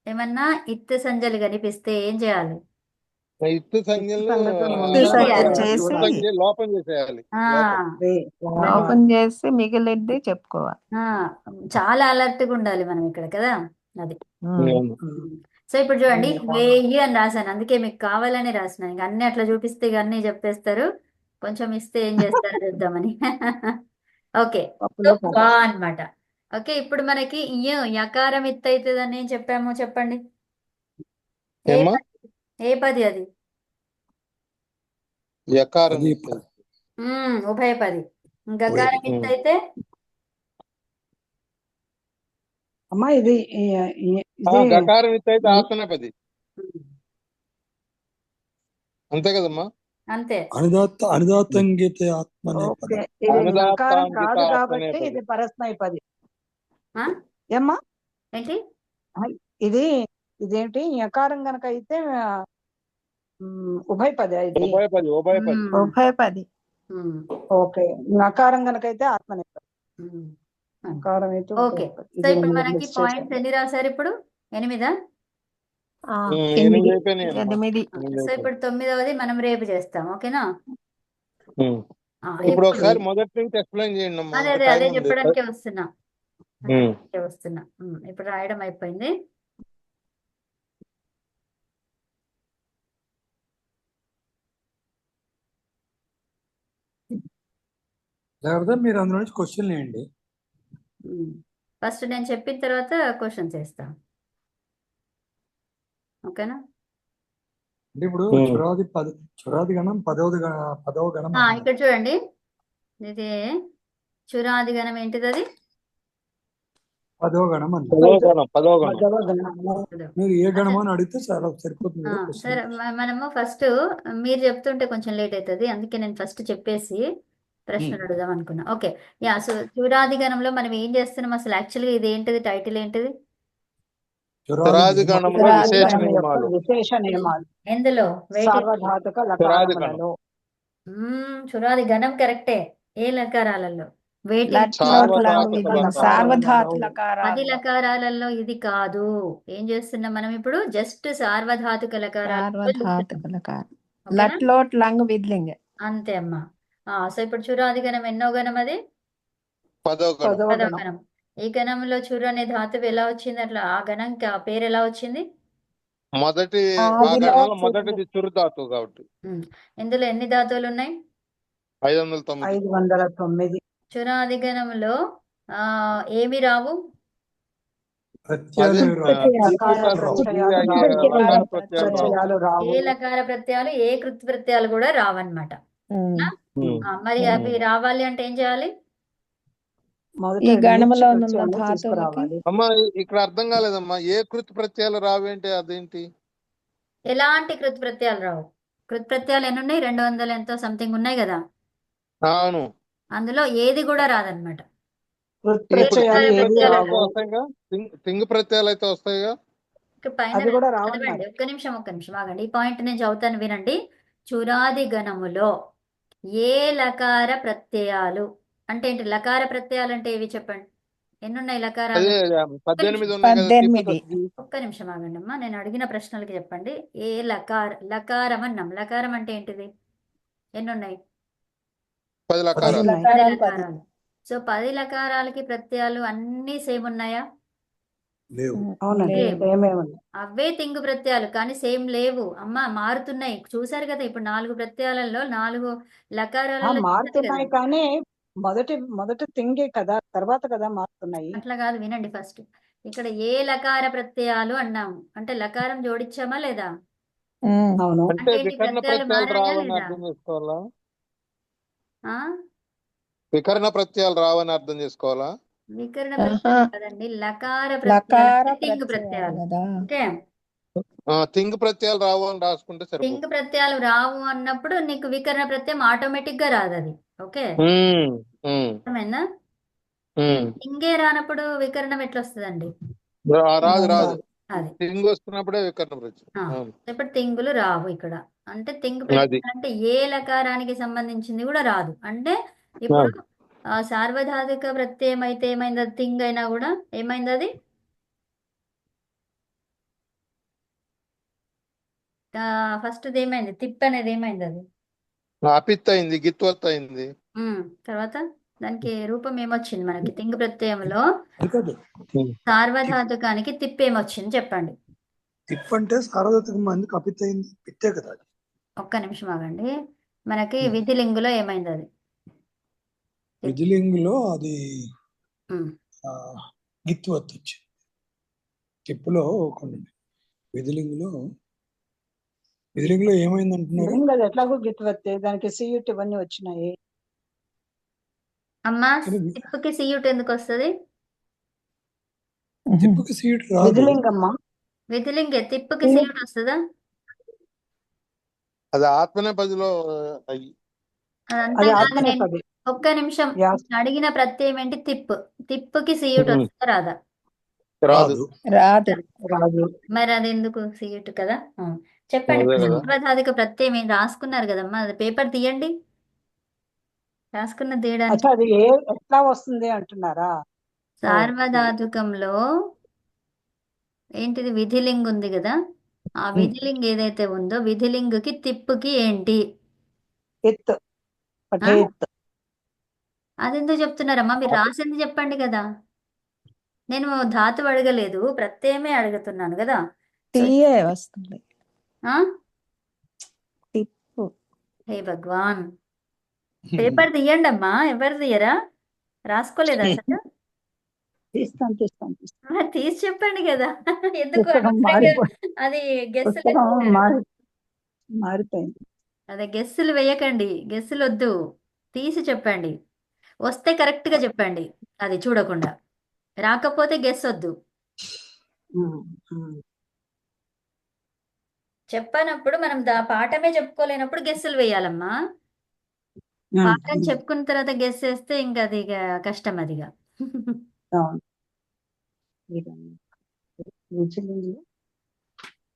ఏమన్నా ఇత్తు సంజలు కనిపిస్తే ఏం చేయాలి, ఇత్తు సంజ్ఞలు సంగతులు తీసేయాలి. ఇత్తు సంజ్ఞ లోపం చేసేయాలి. ఆ, లోపం. వే. వా. ఓపెన్ చేసి మిగిలింది చెప్పుకోవాలి. ఆ, చాలా అలర్ట్ గా ఉండాలి మనం ఇక్కడ కదా, అది. అవును. సో ఇప్పుడు చూడండి, వా. వెయ్యి అని రాశాను, అందుకే మీకు కావాలని రాసినాను. ఇంకా అన్ని అట్లా చూపిస్తే ఇక అన్ని చెప్పేస్తారు, కొంచెం ఇస్తే ఏం చేస్తారు చూద్దామని. ఓకే, సో పప్పులో పప్పు. వా అన్నమాట. ఓకే, ఇప్పుడు మనకి యకారం ఇత్ అవుతుందని ఏం చెప్పాము చెప్పండి, ఏ ఏమ్మా పది, ఏ పది అది? యకారం అది ఇత్తు. ఉభయపది. గకారం ఇత్ అయితే అమ్మా ఇది ఇది గకారం ఇత్తు అయితే ఆసనపది. ఉమ్, అంతే కదమ్మా. అంతే. అనుదాత్తంగిత ఆత్మనే ఓకే. పదం. ఇది అనుదాత్తాంగిత నకారం కాదు ఆత్మనే కాబట్టి పది. ఇది పరస్మైపది. ఆ? ఏమ్మా ఏంటి? ఇది ఇదేంటి యకారం గనక అయితే ఉభయపది ఇది. ఉభయపది ఉభయపది. ఉభయపది. ఉమ్, ఓకే. నకారం గనక అయితే ఆత్మనేపది. ఉమ్. నకారం అయితే ఓకే, ఉభయపది. సో ఇది ఇప్పుడు మీరు మనకి మిస్ పాయింట్స్ చేశారు. ఎన్ని రాశారు ఇప్పుడు? 8. ఆ, 8 ఎనిమిది. అయిపోయినాయి అమ్మా. 8 సో ఇప్పుడు 9వది మనం రేపు చేస్తాం, ఓకేనా? ఇప్పుడు ఇప్పుడు ఒకసారి మొదటి నుంచి ఎక్స్ప్లెయిన్ చేయండి అమ్మా, అదే ఇంకా అదే టైం అదే ఉంది. చెప్పడానికే వస్తున్నా, ఇప్పుడు రాయడం అయిపోయింది. లేకపోతే మీరు అందులో నుంచి క్వశ్చన్ వేయండి. ఫస్ట్ నేను చెప్పిన తర్వాత క్వశ్చన్స్ వేస్తా, ఓకేనా? అంటే ఇప్పుడు చురాది గణం పదవ గణం అన్నారు. ఇక్కడ చూడండి, ఇది చురాది గణం ఏంటిది అది? పదవ గణం అన్నారు. పదవ గణం. పదవ గణం. మీరు ఏ గణం అని అడిగితే చాలా సరిపోతుంది కదా క్వశ్చన్. సరే, మనము ఫస్ట్ మీరు చెప్తుంటే కొంచెం లేట్ అవుతుంది, అందుకే నేను ఫస్ట్ చెప్పేసి ప్రశ్నలు అడుగుదాం అనుకున్నా. Okay, yeah. సో చురాది గణంలో మనం ఏం చేస్తున్నాం అసలు, యాక్చువల్గా ఇది ఏంటిది, టైటిల్ ఏంటిది? చురాది గణంలో చురాది విశేష గణం యొక్క నియమాలు. విశేష నియమాలు. ఎందులో? వెయిటింగ్. సార్వధాతుక చురాది గణం. లకారములలో. చురాది గణం కరెక్టే. ఏ లకారాలలో? వెయిటింగ్. సార్వధాతుక సార్వధాతు 10 లకారాలు. లకారాలలో ఇది కాదు. ఏం చేస్తున్నాం మనం ఇప్పుడు? జస్ట్ సార్వధాతుక లకారాలు సార్వధాతుక లకారం. ఓకేనా? లట్లోట్ లంగ్ విద్లింగ్. అంతే అమ్మా. సో ఇప్పుడు చురాది గణం ఎన్నో గణం అది? పదవ గణం. పదవ 10వ గణం. గణం. ఈ గణంలో చురు అనే ధాతువు ఎలా వచ్చింది, అట్లా ఆ గణంకి ఆ పేరు ఎలా వచ్చింది? మొదటి ఆ ఆదిలో గణంలో మొదటిది చురుధాతు కాబట్టి ఇందులో ఎన్ని ధాతువులు ఉన్నాయి? 509. 509. చురాది గణంలో ఏమి రావు? ప్రత్యయాలు ప్రత్యయాలు రావు. ఏ లకార ప్రత్యయాలు, ఏ కృత్ ప్రత్యయాలు కూడా రావన్నమాట. మరి అవి రావాలి అంటే ఏం చేయాలి? మొదట ఈ గణములో నీచ ఉన్న ప్రత్యయాలు ధాతువులకి తీసుకురావాలి. అమ్మా ఇక్కడ అర్థం కాలేదమ్మా, ఏ కృతి ప్రత్యయాలు రావేంటి, అదేంటి? ఎలాంటి కృత్ ప్రత్యయాలు రావు. కృత్ ప్రత్యయాలు ఎన్ని ఉన్నాయి? 200 ఎంతో సంథింగ్ ఉన్నాయి కదా, అవును. అందులో ఏది కూడా రాదన్నమాట. ప్రత్యయాలు సింగ్ ఏవి ప్రత్యయాలు అయితే రావు. వస్తాయిగా, సింగ్ ప్రత్యయాలు అయితే వస్తాయిగా. పైన అది కూడా చదవండి, రావన్నారు. ఒక్క నిమిషం ఆగండి. ఈ పాయింట్ నేను చదువుతాను వినండి. చురాది గణములో ఏ లకార ప్రత్యయాలు అంటే ఏంటి? లకార ప్రత్యయాలు అంటే ఏవి చెప్పండి? ఎన్ని ఉన్నాయి లకారాలు? అదే ఒక్క 18 నిమిషం ఉన్నాయి కదా, తిప్పు 18. తగ్గి. ఒక్క నిమిషం ఆగండి అమ్మా, నేను అడిగిన ప్రశ్నలకి చెప్పండి. ఏ లకారం అన్నాం. లకారం అంటే ఏంటిది? ఎన్ని ఉన్నాయి? 10 10 లకారాలు. ఉన్నాయి. 10 లకారాలు 10. లకారాలు. సో 10 లకారాలకి ప్రత్యయాలు అన్నీ సేమ్ ఉన్నాయా? లేవు. అవునండి, లేవు. సేమే ఉంది. అవే తింగు ప్రత్యయాలు కానీ సేమ్ లేవు అమ్మా, మారుతున్నాయి. చూసారు కదా, ఇప్పుడు 4 ప్రత్యయాలలో 4 లకారాలలో చూసారు కదా. మారుతున్నాయి కానీ మొదటి తింగే కదా, తర్వాత కదా మారుతున్నాయి. అట్లా కాదు, వినండి ఫస్ట్. ఇక్కడ ఏ లకార ప్రత్యయాలు అన్నాము అంటే లకారం జోడించామా లేదా? అవును. అంటే అంటే ఏంటి, వికర్ణ ప్రత్యయాలు ప్రత్యయాలు మారాయా రావని లేదా? అర్థం చేసుకోవాలా? ఆ వికర్ణ ప్రత్యయాలు రావని అర్థం చేసుకోవాలా? వికరణ ఆహా. ప్రత్యయాలు కాదండి, లకార ప్రత్యయాలు లకార అంటే తింగు ప్రత్యయాలు ప్రత్యయాలు. కదా. ఓకే, తింగ్ ప్రత్యయాలు రావు అని రాసుకుంటే తింగు సరిపోతుంది. ప్రత్యయాలు రావు అన్నప్పుడు నీకు వికరణ ప్రత్యయం ఆటోమేటిక్ గా రాదు అది. ఓకే, ఉమ్, ఉమ్, అర్థమైందా? ఉమ్. తింగే రానప్పుడు వికరణం ఎట్లా వస్తుందండి? రాదు రాదు. అది తింగ్ వస్తున్నప్పుడే వికర్ణ ప్రత్యయం. ఆ, అవును. ఇప్పుడు తింగులు రావు ఇక్కడ. అంటే తింగు అది ప్రత్యయం అంటే ఏ లకారానికి సంబంధించింది కూడా రాదు. అంటే ఇప్పుడు సార్వధాతుక ప్రత్యయం అయితే ఏమైంది? అది తింగ్ అయినా కూడా ఏమైంది అది? ఫస్ట్ ఏమైంది? తిప్ అనేది ఏమైంది అది? అపిత్ అయింది, గిత్వత్ అయింది. తర్వాత దానికి రూపం ఏమొచ్చింది మనకి? తింగు ప్రత్యయంలో అది కాదు. సార్వధాతుకానికి తిప్ ఏమొచ్చింది చెప్పండి. తిప్ అంటే సారవత్రిక మందికి అపిత్ అయింది, పిత్తే కదా అది. ఒక్క నిమిషం ఆగండి. మనకి విధిలింగులో ఏమైంది అది? విజిలింగ్ అది ఉమ్, గిత్వత్ వచ్చింది. టిప్పులో కొన్ని విజిలింగ్ లో ఏమైంది అంటున్నారు? నిజంగా అది ఎట్లాగో గిట్టువత్తే, దానికి సియుట్ ఇవన్నీ వచ్చినాయి. అమ్మా, కానీ తిప్పుకి సీయుట్ ఎందుకు వస్తుంది? తిప్పుకి సీట్ రాదు. విధిలింగమ్మ. విధిలింగే తిప్పుకి సీయుట్ వస్తుందా? అది ఆత్మనేపదిలో అదంతా అది కాదు. ఆత్మనే నేను పది. ఒక్క నిమిషం, యాస్. నేను అడిగిన ప్రత్యయం ఏంటి? తిప్పుకి సీయుట్ వస్తుందా రాదా? రాదు. రాదు. రాదు. మరి అది ఎందుకు సీయుట్ కదా? చెప్పండి. అదే కదా. సార్వధాతుక ప్రత్యయం ఏం రాసుకున్నారు కదమ్మా, అది పేపర్ తీయండి. రాసుకున్న తీయడానికి. అచ్చా, అది ఎట్లా వస్తుంది అంటున్నారా? సార్వధాతుకంలో ఏంటిది? విధిలింగ్ ఉంది కదా, ఆ విధిలింగ్ ఏదైతే ఉందో విధిలింగుకి తిప్పుకి ఏంటి? ఎత్ పఠేత్. అది ఎందుకు చెప్తున్నారమ్మా? మీరు రాసింది చెప్పండి కదా. నేను ధాతువు అడగలేదు, ప్రత్యయమే అడుగుతున్నాను కదా. సో టీయే వస్తుంది. ఆ? టిప్పు. హే భగవాన్, పేపర్ తీయండి అమ్మా. ఎవరు తీయరా? రాసుకోలేదా అసలు? తీస్తాను. తీసి చెప్పండి కదా. ఎందుకు పుస్తకం అనవసరంగా అది గెస్సులు పుస్తకం వేస్తున్నారు? మారిపోయింది. అదే గెస్సులు వేయకండి, గెస్సులు వద్దు, తీసి చెప్పండి. వస్తే కరెక్ట్ గా చెప్పండి, అది చూడకుండా. రాకపోతే గెస్ వద్దు. చెప్పనప్పుడు మనం పాఠమే చెప్పుకోలేనప్పుడు గెస్సులు వేయాలమ్మా. పాఠం చెప్పుకున్న తర్వాత గెస్ వేస్తే ఇంకా అది ఇక కష్టం అదిగా. అవును. విజిలింగ్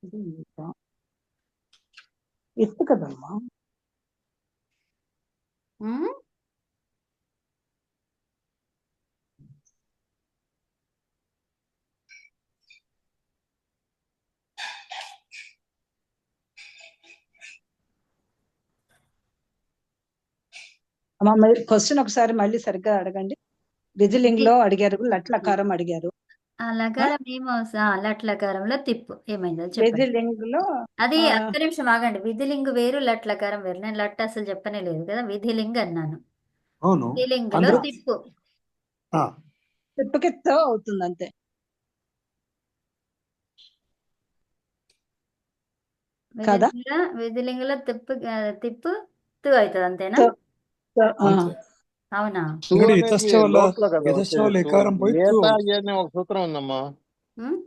ఇది ఎత్తు కదమ్మా. ఉమ్? అమ్మా, క్వశ్చన్ ఒకసారి మళ్ళీ సరిగ్గా అడగండి. విజిలింగ్ లో అడిగారు, లట్లకారం అడిగారు. ఆ లకారం ఏమో, లట్లకారంలో తిప్పు ఏమైందో చెప్పండి. విజిలింగ్ లో అది ఒక్క నిమిషం ఆగండి. విధిలింగ్ వేరు, లట్లకారం వేరు. నేను లట్ అసలు చెప్పనే లేదు కదా, విధిలింగ్ అన్నాను. అవును. విధిలింగ్ లో అందరూ తిప్పు. తిప్పుకెత్తో అవుతుంది అంతే. కదా? విధిలింగ్ లో తిప్పు తు అవుతుంది అంతేనా? అంతే. అవునా? తూ ఎందుకంటే అనేది యథశ్చ వల్ల లోపల కదా యథశ్చ వచ్చేది. వల్ల తూ ఎకారం పోయి తూ ఏత అవుతుంది. అనే ఒక సూత్రం ఉందమ్మా. ఉమ్?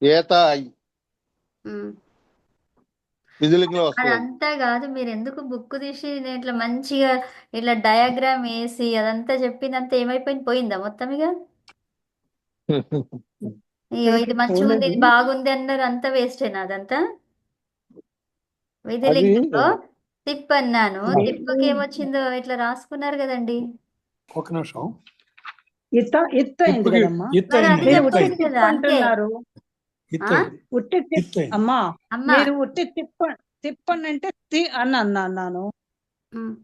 ఏత ఉమ్. విజిలింగ్ లో వస్తుంది. అదంతా కాదు, మీరు ఎందుకు బుక్ తీసి ఇట్లా మంచిగా ఇట్లా డయాగ్రామ్ వేసి అదంతా చెప్పిందంతా ఏమైపోయింది? పోయిందా మొత్తం ఇక? అయ్యో, ఇది మంచిగా ఉంది, ఇది బాగుంది అన్నారు, అంతా వేస్టేనా అదంతా? అది విధిలింగంలో తిప్ అన్నాను, తిప్పుకి ఏమొచ్చిందో ఇట్లా రాసుకున్నారు కదండి. ఒక నిమిషం. ఇత్త అయింది తిప్పుకి కదమ్మా. ఇత్ మరి అయింది అది మీరు ఇత్ ఉట్టి అయింది చెప్పింది తిప్పు కదా అంతే. అంటున్నారు. ఇత్ ఆ అయింది ఉట్టి ఇత్ అయింది. అమ్మా అమ్మా మీరు ఉట్టి తిప్పనంటే అని అన్నాను. ఉమ్,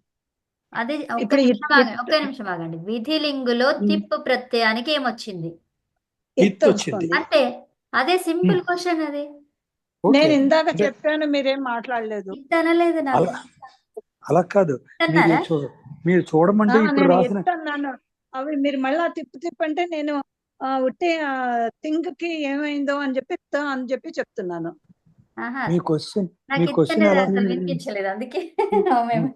అది ఒక్క ఇప్పుడు నిమిషం ఆగండి, ఒక్క నిమిషం ఆగండి. విధిలింగులో తిప్పు ప్రత్యయానికి ఏమొచ్చింది ఇత్ వచ్చింది. వస్తుంది. అంటే అదే సింపుల్ క్వశ్చన్ అది. ఓకే నేను ఇందాక అంటే చెప్పాను, మీరేం మాట్లాడలేదు. ఇంత అనలేదు నాకు. అలా అలా కాదు. మీరు అన్నారా? మీరు చూడమంటే ఇప్పుడు నేను రాసిన ఎత్తన్నాను. అవి మీరు మళ్ళా తిప్పంటే నేను ఉట్టి థింక్ కి ఏమైందో అని చెప్పి అని చెప్పి చెప్తున్నాను. ఆహా, మీ క్వశ్చన్ నాకు క్వశ్చన్ ఇత్తనేది ఎలా అసలు వినిపించలేదు, అందుకే మేము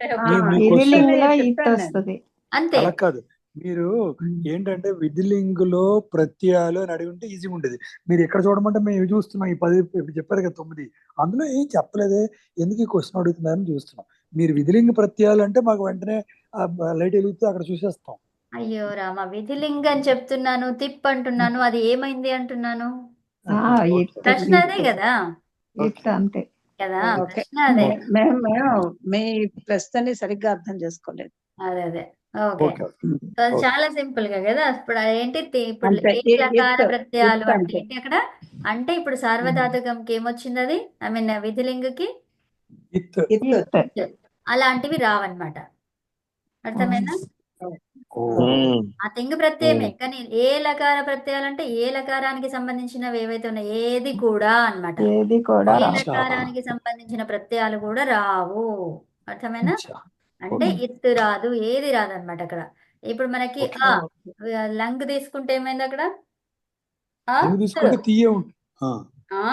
మీ క్వశ్చన్ విధిలింగులో ఇత్ చెప్పాను నేను. వస్తుంది. అంతే. అలా కాదు. మీరు ఏంటంటే విధిలింగులో ప్రత్యయాలు అని అడిగి ఉంటే ఈజీగా ఉండేది. మీరు ఎక్కడ చూడమంటే మేము ఇవి చూస్తున్నాం. ఈ 10 ఇప్పుడు చెప్పారు కదా 9 అందులో ఏం చెప్పలేదే, ఎందుకు ఈ క్వశ్చన్ అడుగుతున్నారని చూస్తున్నాం. మీరు విధిలింగ ప్రత్యయాలు అంటే మాకు వెంటనే లైట్ వెలుగుతూ అక్కడ చూసేస్తాం. అయ్యో రామ, విధిలింగ అని చెప్తున్నాను, తిప్ అంటున్నాను, అది ఏమైంది అంటున్నాను. ఇత్ ప్రశ్న అదే కదా ఇత్ అంతే. కదా ఓకే. ప్రశ్న అదే. మేము మీ ప్రశ్నని సరిగ్గా అర్థం చేసుకోలేదు. అదే అదే. ఓకే. ఓకే సో అది చాలా సింపుల్ గా కదా. ఇప్పుడు ఏంటి ఇప్పుడు అంతే. ఏ లకార ఇత్ ప్రత్యయాలు అంటే అంతే. ఏంటి అక్కడ? అంటే ఇప్పుడు సార్వధాతుకంకి ఏమొచ్చింది అది, ఐ మీన్ విధిలింగకి ఇత్ ఇత్ ఇత్ అలాంటివి రావన్నమాట. అర్థమైనా? ఓ ఆ తెంగు ప్రత్యయమే, కానీ ఏ లకార ప్రత్యయాలు అంటే ఏ లకారానికి సంబంధించినవి ఏవైతే ఉన్నాయో ఏది కూడా అన్నమాట. ఏది కూడా ఏ రాదు. లకారానికి సంబంధించిన ప్రత్యయాలు కూడా రావు. అర్థమైనా? అచ్చా. అంటే ఇత్తు రాదు, ఏది రాదన్నమాట అక్కడ. ఇప్పుడు మనకి ఆ లంగ్ తీసుకుంటే ఏమైంది అక్కడ? ఆ ఎందుకు తీసుకుంటే తీయే ఉంటుంది. ఆ,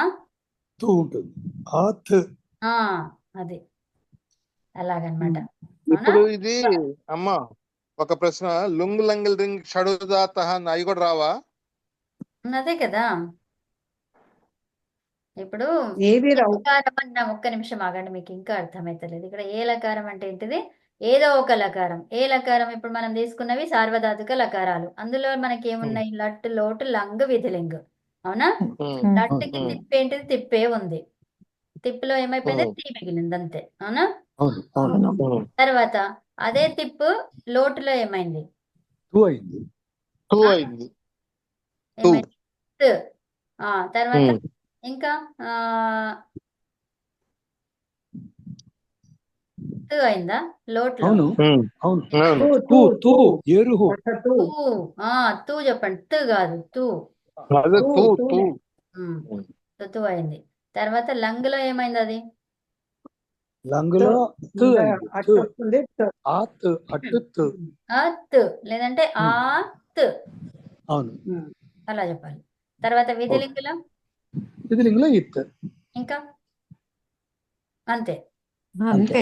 తూ ఉంటుంది. ఆ త్ ఆ, అది అలాగనమాట. అవునా? ఇప్పుడు ఇది అమ్మా ఒక ప్రశ్న, లుంగ్ లంగిల్ రింగ్ షడుదాత అవి కూడా రావా? అదే కదా. ఇప్పుడు ఏవి రావు. లకారం అన్న, ఒక్క నిమిషం ఆగండి, మీకు ఇంకా అర్థమైతలేదు. ఇక్కడ ఏ లకారం అంటే ఏంటిది? ఏదో ఒక లకారం. ఏ లకారం ఇప్పుడు మనం తీసుకున్నవి సార్వధాతుక లకారాలు. అందులో మనకి ఏమున్నాయి? లట్, లోటు, లంగ్, విధిలింగ్. అవునా? లట్టుకి తిప్పేంటిది? తిప్పే ఉంది. తిప్పులో ఏమైపోయింది? తీ మిగిలింది అంతే. అవునా? అవును అవును తర్వాత అదే తిప్పు లోటులో ఏమైంది? తూ అయింది. టూ అయింది. ఏమైంది? త్. తర్వాత ఇంకా త్ అయిందా లోట్లో? అవును అవును అవును. తూ తూ ఏరుహు తూ. తూ చెప్పండి, త్ కాదు, తూ. అదే తూ తూ. తూ అయింది. తర్వాత లంగ్లో ఏమైంది అది? లంగులో తు అయింది. అట్టు వస్తుంది. ఆ త్ అట్టు త్. త్ లేదంటే ఆ త్, అవును అలా చెప్పాలి. తర్వాత విధిలింగులో విధిలింగులో ఇత్. ఇంకా అంతే. అంతే.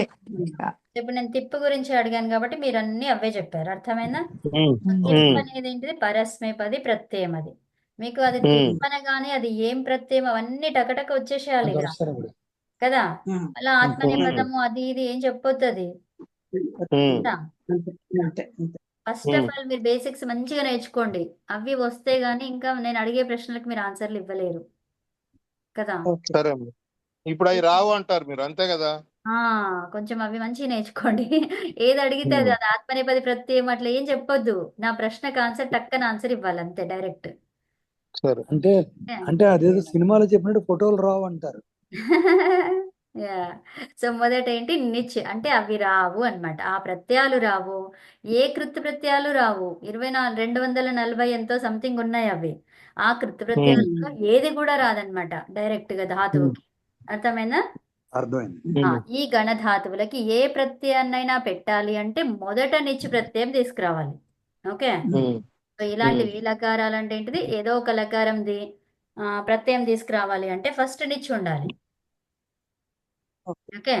ఇప్పుడు నేను తిప్పు గురించి అడిగాను కాబట్టి మీరు అన్ని అవే చెప్పారు. అర్థమైందా? ఉమ్. తిప్పు అనేది ఏంటిది? పరస్మైపది ప్రత్యయం. అది మీకు అది తిప్పనగానే అది ఏం ప్రత్యయం అవన్నీ టకటక వచ్చేసేయాలి ఇక వస్తారు ఇప్పుడు. కదా. అలా ఆత్మనిపదము అది ఇది ఏం చెప్పొద్దు అది. అంతే. ఫస్ట్ ఆఫ్ ఆల్ మీరు బేసిక్స్ మంచిగా నేర్చుకోండి. అవి వస్తే గానీ ఇంకా నేను అడిగే ప్రశ్నలకు మీరు ఆన్సర్లు ఇవ్వలేరు కదా. ఓకే. సరే అమ్మా. ఇప్పుడు అవి రావు అంటారు మీరు, అంతే కదా? కొంచెం అవి మంచిగా నేర్చుకోండి. ఏది అడిగితే అది ఆత్మనేపది ప్రత్యయం అట్లా ఏం చెప్పొద్దు. నా ప్రశ్నకు ఆన్సర్ టక్కన ఆన్సర్ ఇవ్వాలి అంతే, డైరెక్ట్. సరే. అంటే అదేదో సినిమాలో చెప్పినట్టు ఫోటోలు రావు అంటారు. సో మొదట ఏంటి? నిచ్ అంటే అవి రావు అన్నమాట. ఆ ప్రత్యయాలు రావు. ఏ కృత్ ప్రత్యయాలు రావు. 240 ఎంతో సంథింగ్ ఉన్నాయి అవి. ఆ కృత్ ప్రత్యయాలలో ఏది కూడా రాదన్నమాట డైరెక్ట్ గా ధాతువుకి. అర్థమైందా? అర్థమైంది. ఈ గణధాతువులకి ఏ ప్రత్యయాన్నైనా పెట్టాలి అంటే మొదట నిచ్ ప్రత్యయం తీసుకురావాలి. ఓకే. సో ఇలాంటివి లకారాలు అంటే ఏంటిది? ఏదో ఒక లకారంది ప్రత్యయం తీసుకురావాలి అంటే ఫస్ట్ నిచ్ ఉండాలి. ఓకే.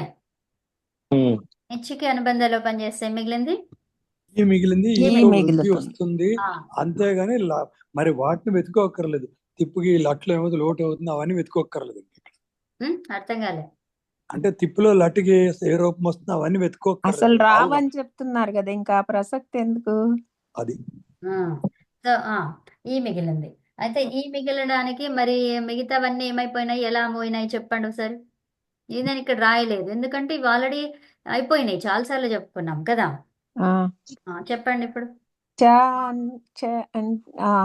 నిచ్చుకి అనుబంధ లోపం చేస్తే మిగిలింది ఈ మిగిలింది ఈ ఈ మిగులుతుంది. వస్తుంది. ఆ, అంతేగాని మరి వాటిని వెతుకోక్కర్లేదు. తిప్పుకి లట్లు ఏమవుతుంది, లోటు అవుతుంది, అవన్నీ వెతుకోక్కర్లేదు. అర్థం కాలే. అంటే తిప్పులో లట్టుకి ఏ రూపం వస్తుంది అవన్నీ వెతుకోక్కర్లేదు. అసలు రావని చెప్తున్నారు కదా, ఇంకా ప్రసక్తి ఎందుకు? అది సో ఈ మిగిలింది. అయితే ఈ మిగలడానికి మరి మిగతావన్నీ ఏమైపోయినాయి, ఎలా పోయినాయి చెప్పండి ఒకసారి. ఇది నేను ఇక్కడ రాయలేదు ఎందుకంటే ఇవి ఆల్రెడీ అయిపోయినాయి, చాలాసార్లు చెప్పుకున్నాం కదా. ఆ, చెప్పండి ఇప్పుడు. చ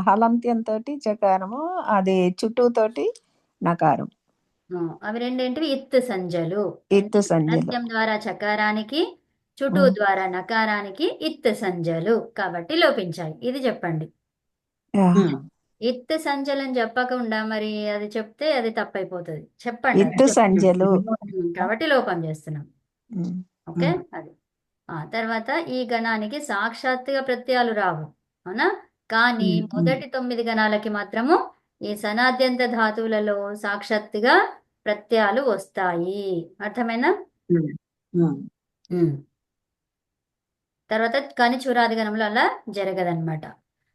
హలంత్యంతో చకారము, అది చుట్టూతోటి నకారం. అవి రెండేంటివి ఇత్ సంజలు. ఇత్తు సంజలు. హలంత్యం ద్వారా చకారానికి, చుటూ ఉమ్. ద్వారా నకారానికి ఇత్ సంజలు కాబట్టి లోపించాయి. ఇది చెప్పండి. ఆ, ఇత్ సంజలం చెప్పకుండా మరి అది చెప్తే అది తప్పైపోతుంది. చెప్పండి అది. ఇత్తు సంజలు. కాబట్టి లోపం చేస్తున్నాం. ఉమ్. ఓకే, అది. తర్వాత ఈ గణానికి సాక్షాత్తుగా ప్రత్యయాలు రావు, అవునా? కానీ మొదటి 9 గణాలకి మాత్రము ఈ సనాద్యంత ధాతువులలో సాక్షాత్తుగా ప్రత్యయాలు వస్తాయి. అర్థమైనా? తర్వాత కానీ చురాది గణంలో అలా జరగదన్నమాట.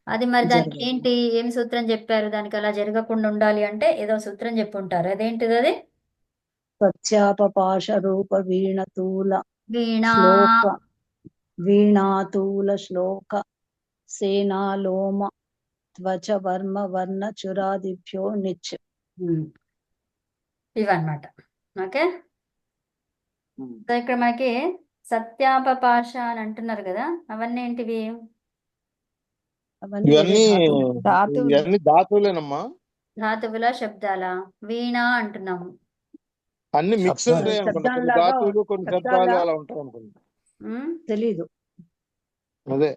అది మరి దానికి ఏంటి, ఏం సూత్రం చెప్పారు? దానికి అలా జరగకుండా ఉండాలి అంటే ఏదో సూత్రం చెప్పుంటారు. అదేంటిది అది? సత్యాపపాశ రూప వీణతూల వీణా శ్లోక వీణాతూల శ్లోక సేనాలోమ త్వచ వర్మ వర్ణ చురాదిభ్యో నిచ్. ఇవన్నమాట. ఓకే, సో ఇక్కడ మనకి సత్యాపపాశ అని అంటున్నారు కదా, అవన్నీ ఏంటివి? అవన్నీ ఇవన్నీ ధాతువులు. ఇవన్నీ ధాతువులేనమ్మా. ధాతువుల శబ్దాల? వీణ అంటున్నాము. అన్ని మిక్స్ శబ్దాలు. ఉంటాయి అనుకుంటా. కొన్ని శబ్దాల్లాగా ధాతువులు కొన్ని శబ్దాలు శబ్దాలా? అలా ఉంటాయి అనుకుంటా. ఉమ్, తెలీదు. అదే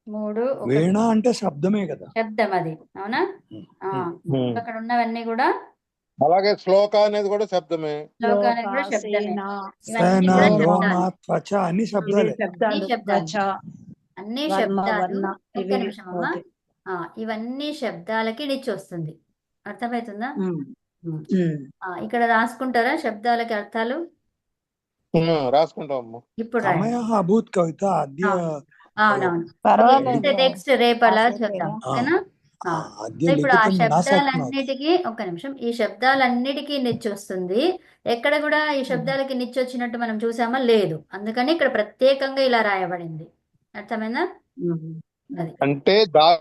3 1 వీణ అంటే శబ్దమే కదా. శబ్దం అది, అవునా? అక్కడ ఉన్నవన్నీ కూడా అలాగే శ్లోక అనేది కూడా శబ్దమే. శ్లోక అనేది కూడా శ్లోక శబ్దమే. సేన ఇవన్నీ సేన కూడా లోమ శబ్దాలు. త్వచ అన్ని ఇవే శబ్దాలే. అన్ని శబ్దాలు. శబ్దాలు. త్వచ అన్ని వర్మ శబ్దాలు. వర్ణ ఒక్క ఇవి నిమిషం అమ్మా. ఓకే. ఇవన్నీ శబ్దాలకి నిచ్చి వస్తుంది. అర్థమవుతుందా? ఉమ్. ఉమ్. ఉమ్. ఇక్కడ రాసుకుంటారా శబ్దాలకి అర్థాలు? రాసుకుంటామమ్మా. ఇప్పుడు రాయండి. సమయ అభూత్ కవిత అద్య అవునవును. పర్వాలేదు. నెక్స్ట్ రేపు అలా రాసేది చూద్దాం. లేదా? ఓకేనా? అద్య సో ఇప్పుడు ఆ లిఖితం వినాశక్నోతి. శబ్దాలన్నిటికీ ఒక్క నిమిషం, ఈ శబ్దాలన్నిటికీ నిచ్చి వస్తుంది. ఎక్కడ కూడా ఈ శబ్దాలకి నిచ్చి వచ్చినట్టు మనం చూసామా? లేదు. అందుకని ఇక్కడ ప్రత్యేకంగా ఇలా రాయబడింది. అర్థమైందా? ఉమ్. అది అంటే